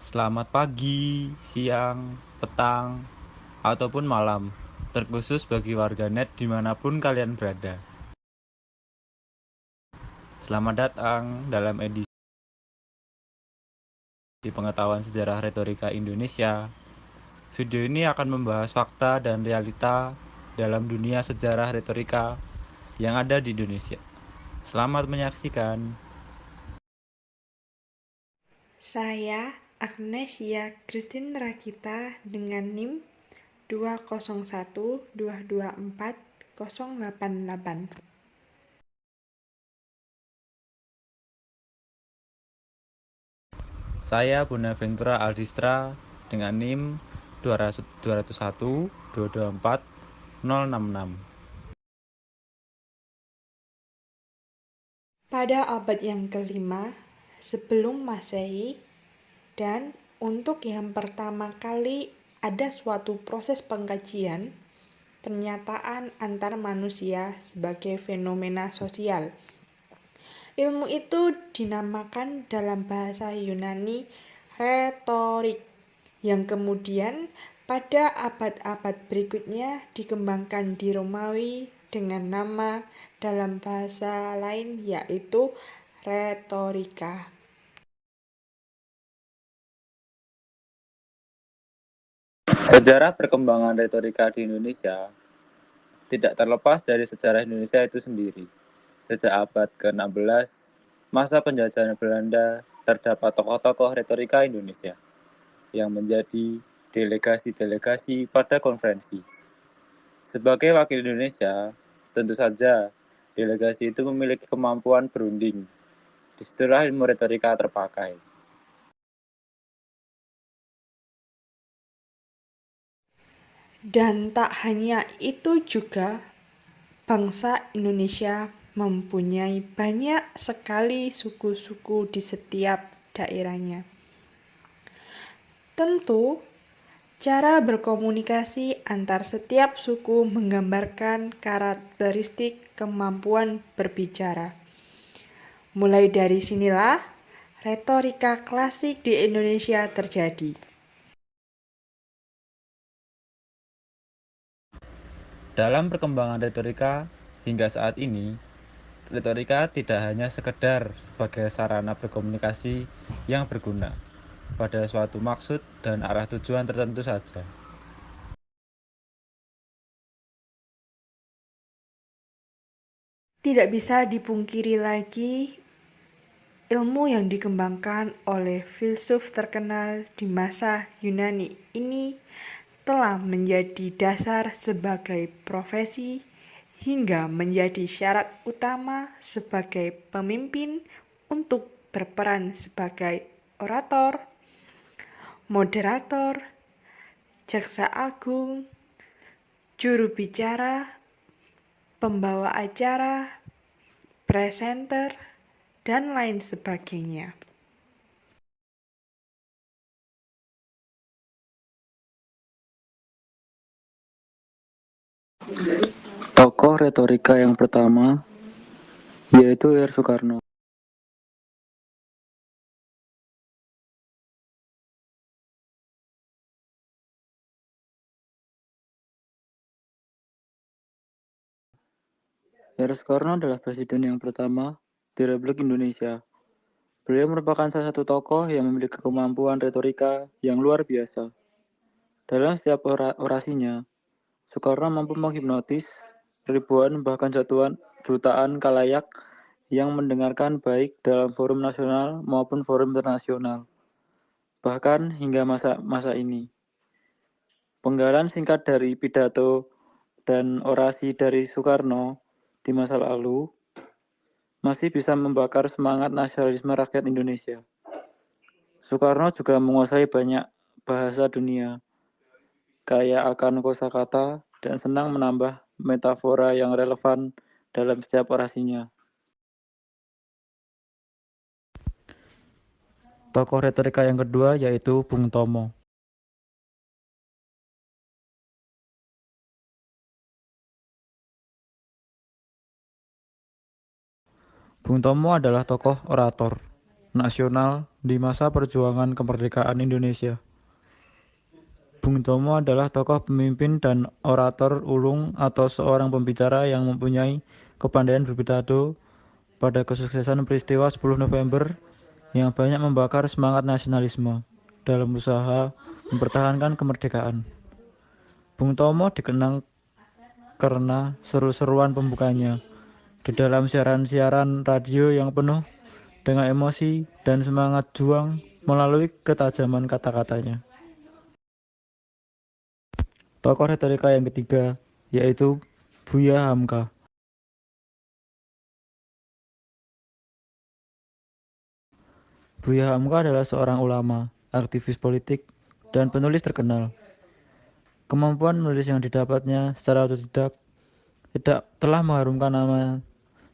Selamat pagi, siang, petang, ataupun malam, terkhusus bagi warganet dimanapun kalian berada. Selamat datang dalam edisi Pengetahuan Sejarah Retorika Indonesia. Video ini akan membahas fakta dan realita dalam dunia sejarah retorika yang ada di Indonesia. Selamat menyaksikan. Saya Agnesia Christine Rakita dengan NIM 201224088. Saya Bonaventura Aldistra dengan NIM 201224066. Pada abad yang kelima sebelum Masehi dan untuk yang pertama kali ada suatu proses pengkajian pernyataan antar manusia sebagai fenomena sosial. Ilmu itu dinamakan dalam bahasa Yunani retorik, yang kemudian pada abad-abad berikutnya dikembangkan di Romawi dengan nama dalam bahasa lain yaitu retorika. Sejarah perkembangan retorika di Indonesia tidak terlepas dari sejarah Indonesia itu sendiri. Sejak abad ke-16, masa penjajahan Belanda, terdapat tokoh-tokoh retorika Indonesia yang menjadi delegasi-delegasi pada konferensi. Sebagai wakil Indonesia, tentu saja delegasi itu memiliki kemampuan berunding. Disitulah ilmu retorika terpakai. Dan tak hanya itu juga, bangsa Indonesia mempunyai banyak sekali suku-suku di setiap daerahnya. Tentu, cara berkomunikasi antar setiap suku menggambarkan karakteristik kemampuan berbicara. Mulai dari sinilah retorika klasik di Indonesia terjadi. Dalam perkembangan retorika hingga saat ini, retorika tidak hanya sekedar sebagai sarana berkomunikasi yang berguna pada suatu maksud dan arah tujuan tertentu saja. Tidak bisa dipungkiri lagi, ilmu yang dikembangkan oleh filsuf terkenal di masa Yunani ini telah menjadi dasar sebagai profesi hingga menjadi syarat utama sebagai pemimpin untuk berperan sebagai orator, moderator, jaksa agung, juru bicara, pembawa acara, presenter, dan lain sebagainya. Tokoh retorika yang pertama yaitu R. Soekarno. R. Soekarno adalah presiden yang pertama di Republik Indonesia. Beliau merupakan salah satu tokoh yang memiliki kemampuan retorika yang luar biasa. Dalam setiap orasinya, Soekarno mampu menghipnotis ribuan bahkan jutaan khalayak yang mendengarkan baik dalam forum nasional maupun forum internasional. Bahkan hingga masa ini. Penggalan singkat dari pidato dan orasi dari Soekarno di masa lalu masih bisa membakar semangat nasionalisme rakyat Indonesia. Soekarno juga menguasai banyak bahasa dunia, kaya akan kosakata, dan senang menambah metafora yang relevan dalam setiap orasinya. Tokoh retorika yang kedua yaitu Bung Tomo. Bung Tomo adalah tokoh orator. nasional di masa perjuangan kemerdekaan Indonesia. Bung Tomo adalah tokoh pemimpin dan orator ulung atau seorang pembicara yang mempunyai kepandaian berpidato pada kesuksesan peristiwa 10 November yang banyak membakar semangat nasionalisme dalam usaha mempertahankan kemerdekaan. Bung Tomo dikenang karena seru-seruan pembukanya di dalam siaran-siaran radio yang penuh dengan emosi dan semangat juang melalui ketajaman kata-katanya. Tokoh retorika yang ketiga yaitu Buya Hamka. Buya Hamka adalah seorang ulama, aktivis politik, dan penulis terkenal. Kemampuan menulis yang didapatnya secara otodidak tidak telah mengharumkan nama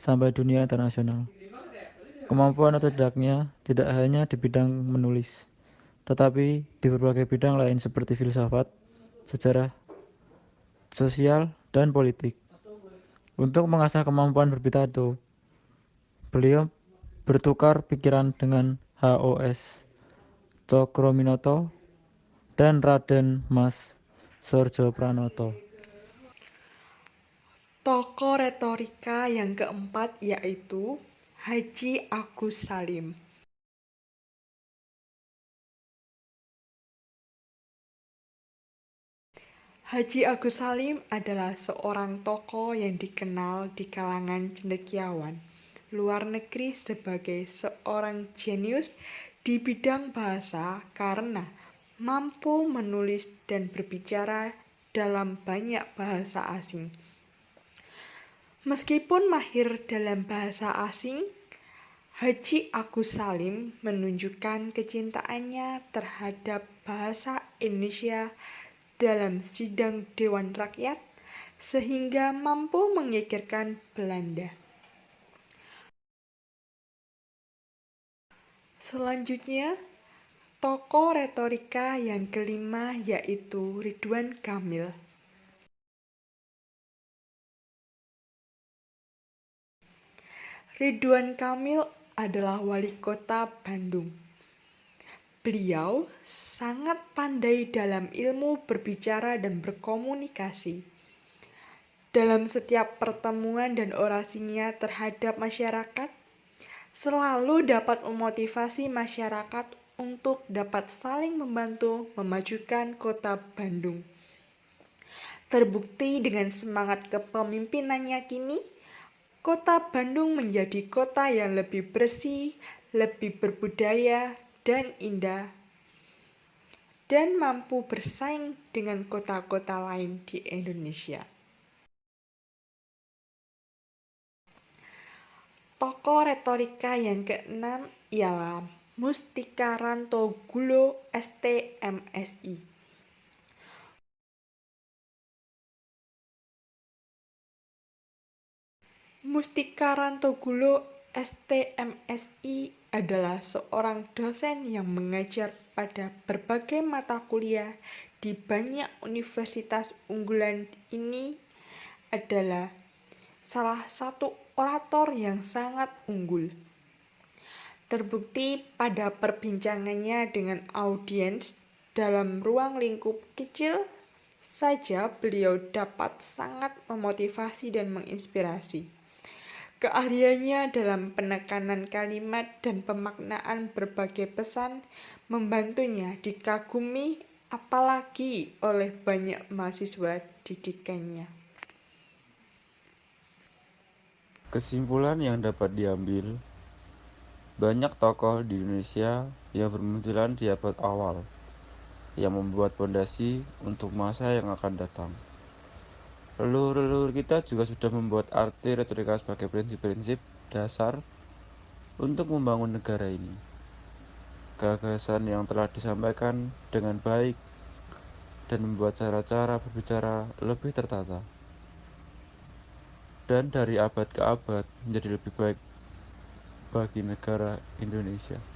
sampai dunia internasional. Kemampuan otodidaknya tidak hanya di bidang menulis, tetapi di berbagai bidang lain seperti filsafat, sejarah, sosial, dan politik. Untuk mengasah kemampuan berpidato, beliau bertukar pikiran dengan H.O.S. Cokroaminoto dan Raden Mas Surjopranoto. Tokoh retorika yang keempat yaitu Haji Agus Salim. Haji Agus Salim adalah seorang tokoh yang dikenal di kalangan cendekiawan luar negeri sebagai seorang jenius di bidang bahasa karena mampu menulis dan berbicara dalam banyak bahasa asing. Meskipun mahir dalam bahasa asing, Haji Agus Salim menunjukkan kecintaannya terhadap bahasa Indonesia dalam sidang Dewan Rakyat sehingga mampu menggegerkan Belanda. Selanjutnya, tokoh retorika yang kelima yaitu Ridwan Kamil. Ridwan Kamil adalah wali kota Bandung. Beliau sangat pandai dalam ilmu berbicara dan berkomunikasi. Dalam setiap pertemuan dan orasinya terhadap masyarakat, selalu dapat memotivasi masyarakat untuk dapat saling membantu memajukan kota Bandung. Terbukti dengan semangat kepemimpinannya kini, kota Bandung menjadi kota yang lebih bersih, lebih berbudaya, dan indah, dan mampu bersaing dengan kota-kota lain di Indonesia. Tokoh retorika yang keenam ialah Mustika Rantogulo ST.MSI. Mustika Rantogulo ST.MSI adalah seorang dosen yang mengajar pada berbagai mata kuliah di banyak universitas unggulan. Ini adalah salah satu orator yang sangat unggul. Terbukti pada perbincangannya dengan audiens dalam ruang lingkup kecil saja beliau dapat sangat memotivasi dan menginspirasi. Keahliannya dalam penekanan kalimat dan pemaknaan berbagai pesan membantunya dikagumi apalagi oleh banyak mahasiswa didikannya. Kesimpulan yang dapat diambil, banyak tokoh di Indonesia yang bermunculan di abad awal yang membuat fondasi untuk masa yang akan datang. Leluhur-leluhur kita juga sudah membuat arti retorika sebagai prinsip-prinsip dasar untuk membangun negara ini. Gagasan yang telah disampaikan dengan baik dan membuat cara-cara berbicara lebih tertata. Dan dari abad ke abad menjadi lebih baik bagi negara Indonesia.